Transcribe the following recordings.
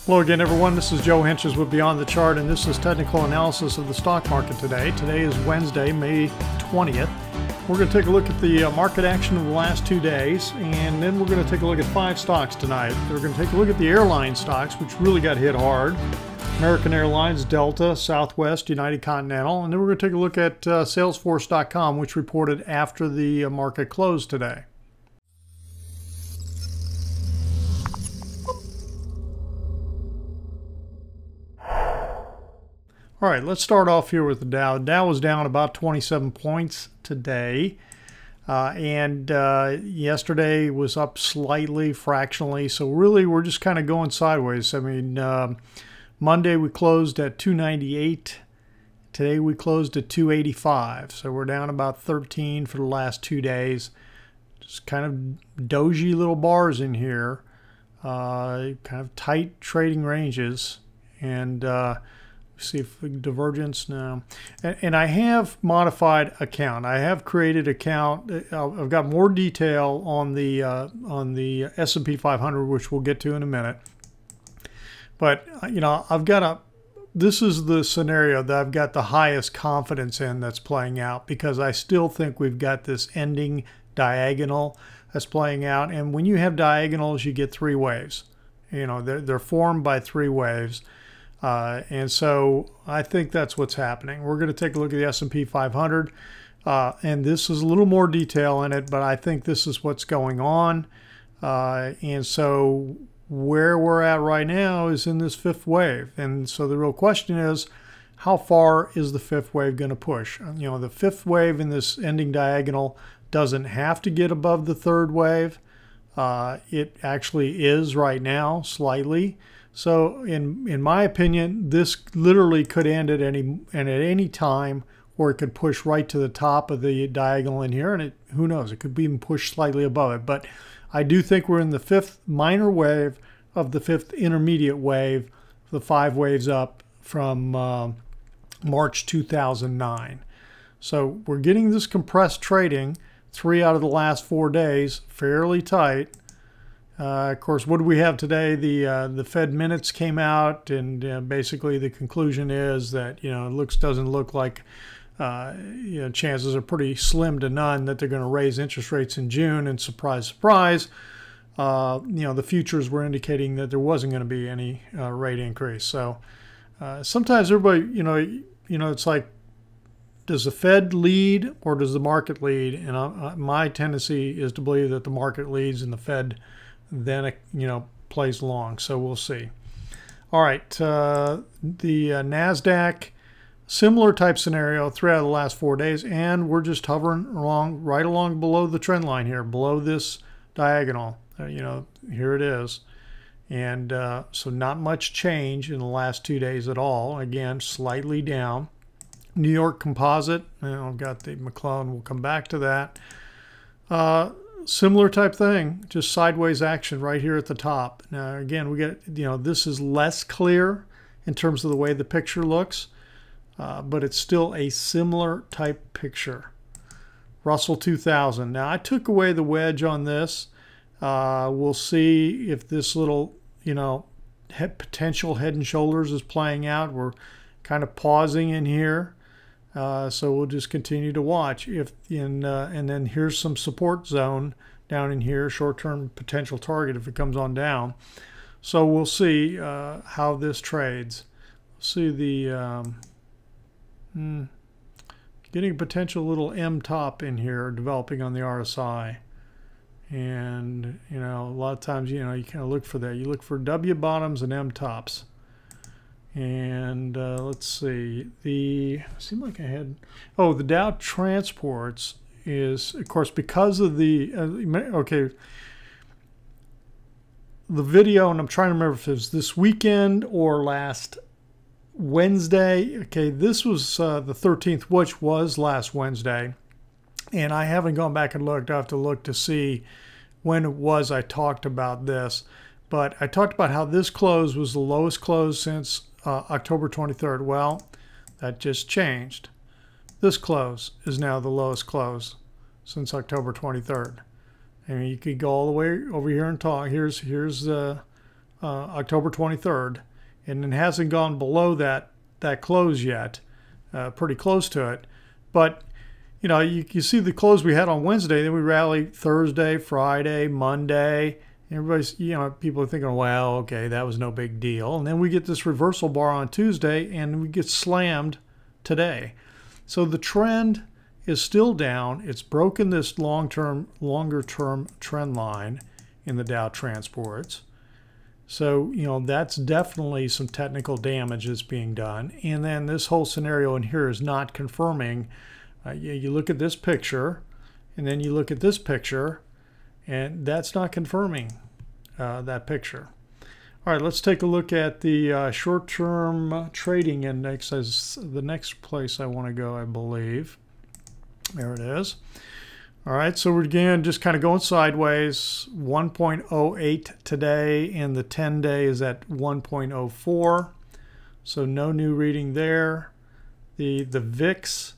Hello again, everyone. This is Joe Henches with Beyond the Chart, and this is technical analysis of the stock market today. Today is Wednesday, May 20th. We're going to take a look at the market action of the last 2 days, and then we're going to take a look at 5 stocks tonight. We're going to take a look at the airline stocks, which really got hit hard. American Airlines, Delta, Southwest, United Continental, and then we're going to take a look at Salesforce.com, which reported after the market closed today. All right, let's start off here with the Dow. Dow was down about 27 points today, and yesterday was up slightly, fractionally. So really, we're just kind of going sideways. I mean, Monday we closed at 298. Today we closed at 285. So we're down about 13 for the last 2 days. Just kind of doji little bars in here, kind of tight trading ranges, and see if divergence now. And I have modified account. I have created account. I've got more detail on the S&P 500, which we'll get to in a minute. But you know, this is the scenario that I've got the highest confidence in that's playing out, because I still think we've got this ending diagonal that's playing out. And when you have diagonals, you get 3 waves. You know, they're formed by 3 waves. And so I think that's what's happening. We're going to take a look at the S&P 500, and this is a little more detail in it, but I think this is what's going on. And so where we're at right now is in this 5th wave. And so the real question is, how far is the 5th wave going to push? You know, the 5th wave in this ending diagonal doesn't have to get above the 3rd wave. It actually is right now, slightly. So in my opinion, this literally could end at any time, or it could push right to the top of the diagonal in here, and who knows, it could even push slightly above it. But I do think we're in the 5th minor wave of the 5th intermediate wave, the 5 waves up from March 2009. So we're getting this compressed trading 3 out of the last 4 days, fairly tight. Of course, what do we have today? The Fed minutes came out, and basically the conclusion is that, you know, it doesn't look like, you know, chances are pretty slim to none that they're going to raise interest rates in June. And surprise, surprise, you know, the futures were indicating that there wasn't going to be any rate increase. So sometimes everybody, you know, it's like, does the Fed lead or does the market lead? And my tendency is to believe that the market leads and the Fed then, you know, plays along. So we'll see. All right, the Nasdaq, similar type scenario, 3 out of the last 4 days, and we're just hovering along, right along below the trend line here, below this diagonal. You know, here it is. And so not much change in the last 2 days at all. Again, slightly down. New York Composite, you know, I've got the McClellan, we'll come back to that. Similar type thing, just sideways action right here at the top. Now, again, we get, you know, this is less clear in terms of the way the picture looks, but it's still a similar type picture. Russell 2000. Now, I took away the wedge on this. We'll see if this little, you know, potential head and shoulders is playing out. We're kind of pausing in here. So we'll just continue to watch. And then here's some support zone down in here, short-term potential target if it comes on down. So we'll see how this trades. See the getting a potential little M top in here developing on the RSI. And you know, a lot of times, you know, you kind of look for that. You look for W bottoms and M tops. And let's see, seemed like I had, oh, the Dow Transports is, of course, because of the, okay, the video, and I'm trying to remember if it was this weekend or last Wednesday. Okay, this was the 13th, which was last Wednesday. And I haven't gone back and looked. I have to look to see when it was I talked about this. But I talked about how this close was the lowest close since October 23rd. Well, that just changed. This close is now the lowest close since October 23rd. I mean, you could go all the way over here and talk. Here's October 23rd, and it hasn't gone below that close yet. Pretty close to it, but you know, you see the close we had on Wednesday, then we rallied Thursday, Friday, Monday. Everybody's, you know, people are thinking, well, okay, that was no big deal. And then we get this reversal bar on Tuesday, and we get slammed today. So the trend is still down. It's broken this longer term trend line in the Dow Transports. So, you know, that's definitely some technical damage that's being done. And then this whole scenario in here is not confirming. You look at this picture, and then you look at this picture, and that's not confirming that picture. All right, let's take a look at the short-term trading index as the next place I want to go, I believe. There it is. All right, so we're again just kind of going sideways. 1.08 today, and the 10-day is at 1.04. So no new reading there. The VIX,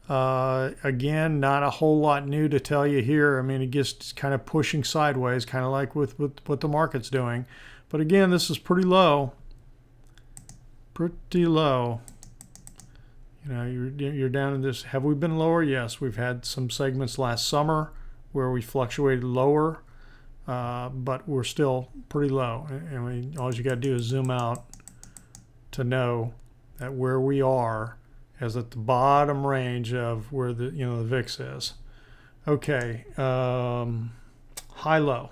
again, not a whole lot new to tell you here. I mean, it gets kind of pushing sideways, kind of like with what the market's doing. But again, this is pretty low. Pretty low. You know, you're down in this. Have we been lower? Yes, we've had some segments last summer where we fluctuated lower, but we're still pretty low. I mean, all you got to do is zoom out to know that where we are is at the bottom range of where the the VIX is. Okay, high-low.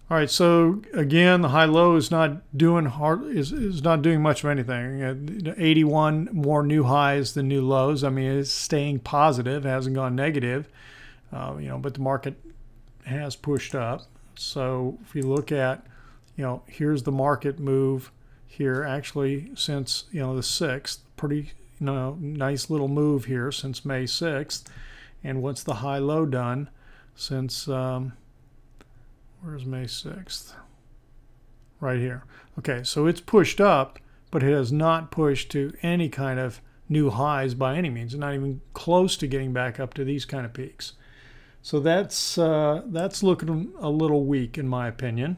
All right, so again, the high-low is not doing is not doing much of anything. 81 more new highs than new lows. I mean, it's staying positive. It hasn't gone negative. But the market has pushed up. So if you look at, here's the market move here. Actually, since the 6th, pretty nice little move here since May 6th. And what's the high-low done since? Where's May 6th? Right here. Okay, so it's pushed up, but it has not pushed to any kind of new highs by any means. It's not even close to getting back up to these kind of peaks. So that's looking a little weak in my opinion.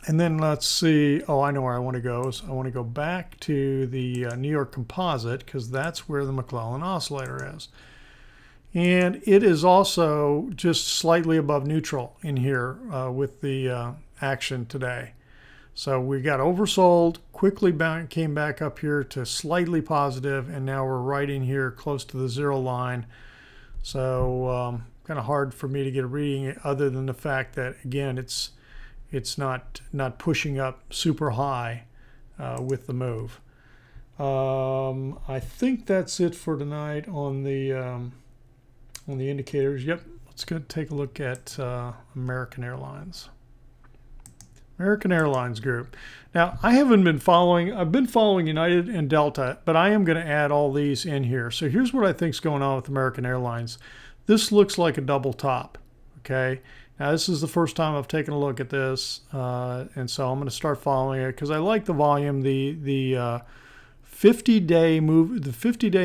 And then let's see. Oh, I know where I want to go. So I want to go back to the New York Composite because that's where the McClellan Oscillator is. And it is also just slightly above neutral in here with the action today. So we got oversold, quickly came back up here to slightly positive, and now we're right in here close to the zero line. So kind of hard for me to get a reading other than the fact that, again, it's not pushing up super high with the move. I think that's it for tonight on the indicators. Yep, let's go take a look at American Airlines. American Airlines Group. Now, I've been following United and Delta, but I am going to add all these in here. So here's what I think is going on with American Airlines. This looks like a double top, okay? Now, this is the first time I've taken a look at this, and so I'm going to start following it because I like the volume. The 50-day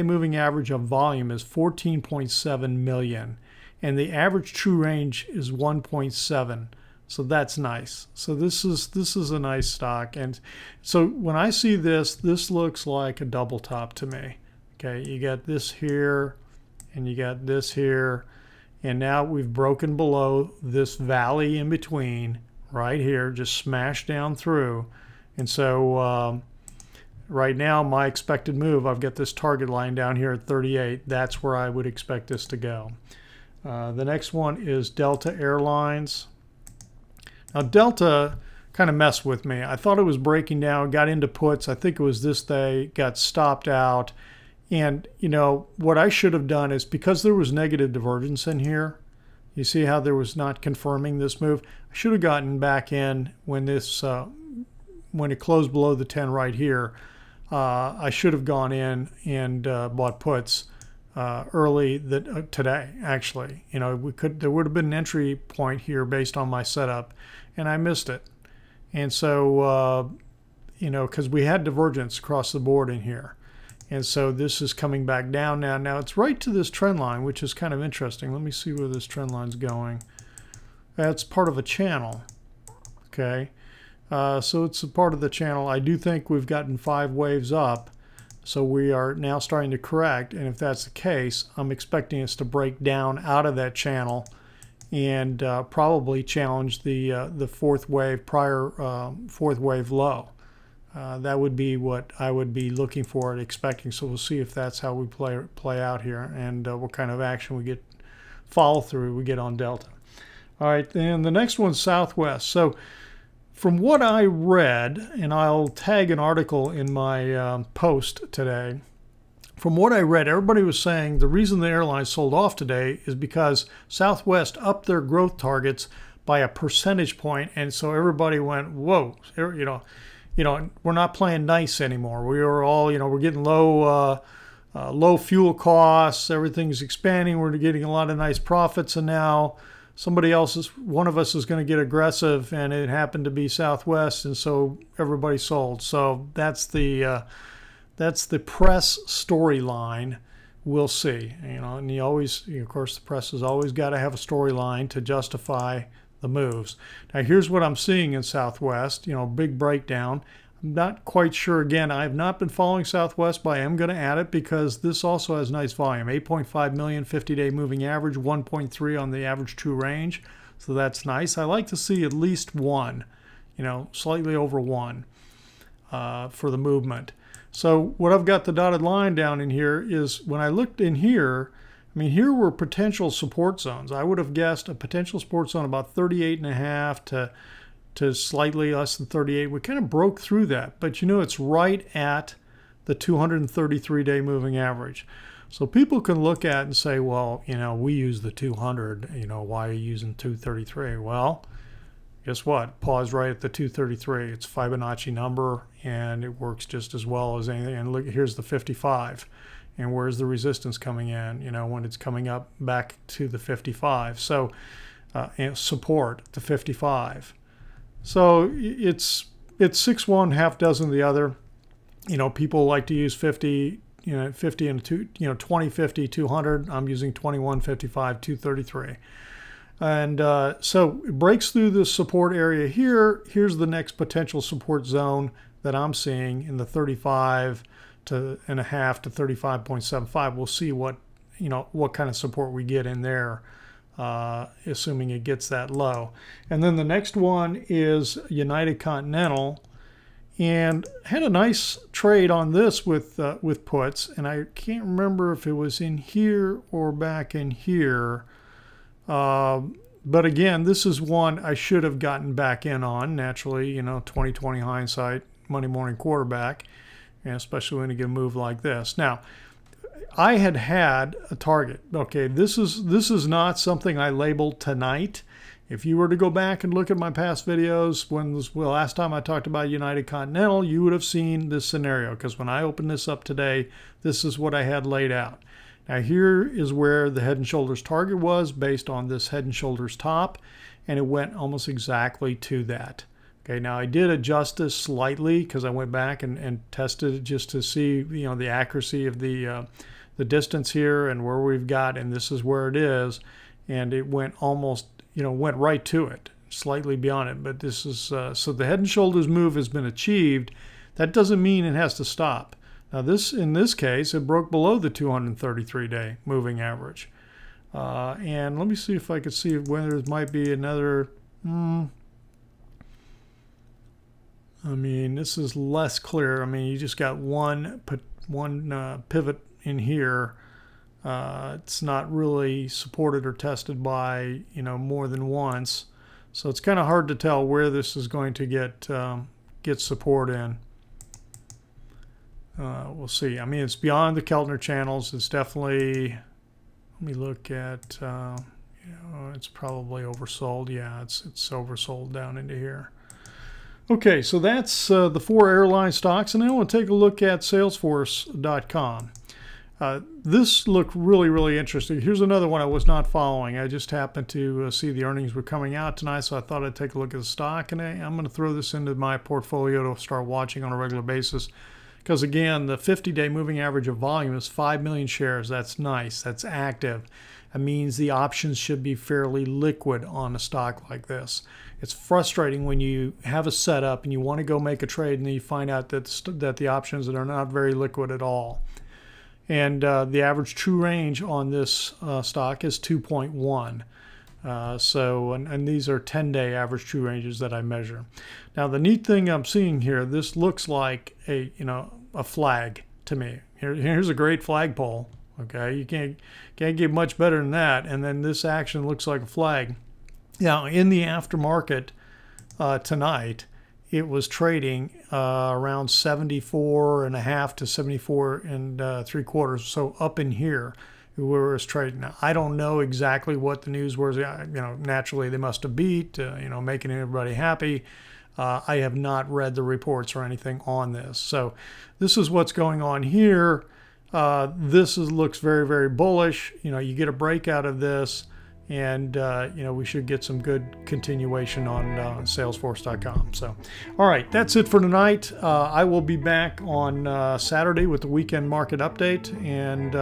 moving average of volume is 14.7 million, and the average true range is 1.7. So that's nice. So this is a nice stock, and so when I see this looks like a double top to me. Okay, you got this here, and you got this here, and now we've broken below this valley in between right here, just smashed down through, and so. Right now, my expected move, I've got this target line down here at 38. That's where I would expect this to go. The next one is Delta Airlines. Now, Delta kind of messed with me. I thought it was breaking down, got into puts. I think it was this day, got stopped out. And, what I should have done is because there was negative divergence in here, you see how there was not confirming this move? I should have gotten back in when this, when it closed below the 10 right here. I should have gone in and bought puts early today. Actually, there would have been an entry point here based on my setup, and I missed it. And so, because we had divergence across the board in here, and so this is coming back down now. Now it's right to this trend line, which is kind of interesting. Let me see where this trend line's going. That's part of a channel. Okay. So it's a part of the channel. I do think we've gotten 5 waves up. So we are now starting to correct, and if that's the case, I'm expecting us to break down out of that channel and probably challenge the fourth wave low. That would be what I would be looking for and expecting. So we'll see if that's how we play out here, and what kind of action we get, follow through we get on Delta. All right, then the next one's Southwest. So from what I read, and I'll tag an article in my post today, from what I read, everybody was saying the reason the airlines sold off today is because Southwest upped their growth targets by a percentage point, and so everybody went, whoa, you know, we're not playing nice anymore. We are all, you know, we're getting low fuel costs, everything's expanding, we're getting a lot of nice profits, and now one of us is going to get aggressive, and it happened to be Southwest, and so everybody sold. So that's the press storyline. We'll see, you know, and of course, the press has always got to have a storyline to justify the moves. Now, here's what I'm seeing in Southwest. You know, big breakdown. I'm not quite sure. Again, I have not been following Southwest, but I am going to add it because this also has nice volume. 8.5 million 50-day moving average, 1.3 on the average true range. So that's nice. I like to see at least 1, you know, slightly over 1 for the movement. So what I've got the dotted line down in here is when I looked in here, I mean, here were potential support zones. I would have guessed a potential support zone about 38.5 to slightly less than 38. We kind of broke through that, but you know, it's right at the 233-day moving average. So people can look at and say, well, you know, we use the 200, you know, why are you using 233? Well, guess what? Pause right at the 233. It's a Fibonacci number, and it works just as well as anything. And look, here's the 55. And where's the resistance coming in, you know, when it's coming up back to the 55. So and support the 55. So it's 6-1, half dozen the other. You know, people like to use 50, you know, 50 and 2, you know, 20, 50, 200. I'm using 21, 55, 233. And so it breaks through this support area here. Here's the next potential support zone that I'm seeing in the 35 to 1/2 to 35.75. We'll see what, you know, what kind of support we get in there. Assuming it gets that low. And then the next one is United Continental, and had a nice trade on this with puts, and I can't remember if it was in here or back in here. But again, this is one I should have gotten back in on. Naturally, you know, 20/20 hindsight, Monday morning quarterback, and especially when you get a move like this. Now, I had a target. Okay, this is not something I labeled tonight. If you were to go back and look at my past videos, well, last time I talked about United Continental, you would have seen this scenario, because when I opened this up today, this is what I had laid out. Now here is where the Head and Shoulders target was based on this Head and Shoulders top, and it went almost exactly to that. Okay, now I did adjust this slightly because I went back and tested it just to see, you know, the accuracy of the distance here and where we've got, and this is where it is, and it went almost, you know, went right to it, slightly beyond it. But this is so the Head and Shoulders move has been achieved. That doesn't mean it has to stop. Now in this case, it broke below the 233-day moving average, and let me see if I could see whether there might be another. I mean, this is less clear. I mean, you just got one pivot in here. It's not really supported or tested by, you know, more than once, so it's kind of hard to tell where this is going to get support in. We'll see. I mean, it's beyond the Keltner channels. It's definitely. Let me look at. You know, it's probably oversold. Yeah, it's oversold down into here. Okay, so that's the 4 airline stocks, and then I want to take a look at Salesforce.com. This looked really, really interesting. Here's another one I was not following. I just happened to see the earnings were coming out tonight, so I thought I'd take a look at the stock, and I'm going to throw this into my portfolio to start watching on a regular basis. Because again, the 50-day moving average of volume is 5 million shares. That's nice. That's active. That means the options should be fairly liquid on a stock like this. it's frustrating when you have a setup and you want to go make a trade and then you find out that the options are not very liquid at all. And the average true range on this stock is 2.1. And these are 10-day average true ranges that I measure. Now the neat thing I'm seeing here, this looks like a flag to me. Here's a great flagpole. Okay, you can't get much better than that. And then this action looks like a flag. Now in the aftermarket tonight, it was trading around 74.5 to 74.75, so up in here where it's trading. Now, I don't know exactly what the news was. Naturally they must have beat, making everybody happy. I have not read the reports or anything on this. So this is what's going on here. Looks very, very bullish. You get a break out of this, and we should get some good continuation on Salesforce.com. So, all right, that's it for tonight. I will be back on Saturday with the weekend market update, and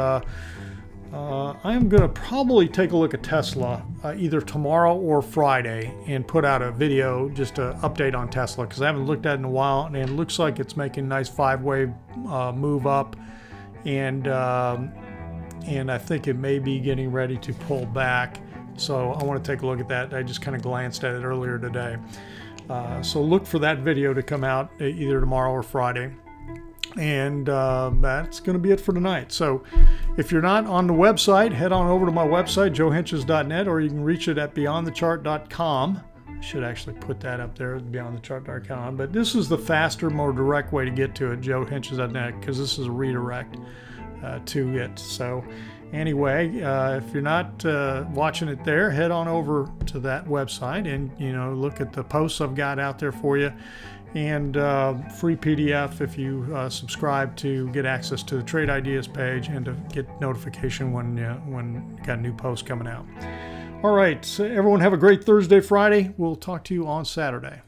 I'm going to probably take a look at Tesla either tomorrow or Friday and put out a video just to update on Tesla, because I haven't looked at it in a while, and it looks like it's making a nice 5-wave move up, and I think it may be getting ready to pull back. So I want to take a look at that. I just kind of glanced at it earlier today. So look for that video to come out either tomorrow or Friday. And that's going to be it for tonight. So if you're not on the website, head on over to my website, joehenches.net, or you can reach it at beyondthechart.com. I should actually put that up there, beyondthechart.com. But this is the faster, more direct way to get to it, joehenches.net, because this is a redirect to it. So anyway, if you're not watching it there, head on over to that website and look at the posts I've got out there for you, and free PDF if you subscribe to get access to the Trade Ideas page and to get notification when you got a new post coming out. All right, so everyone have a great Thursday, Friday. We'll talk to you on Saturday.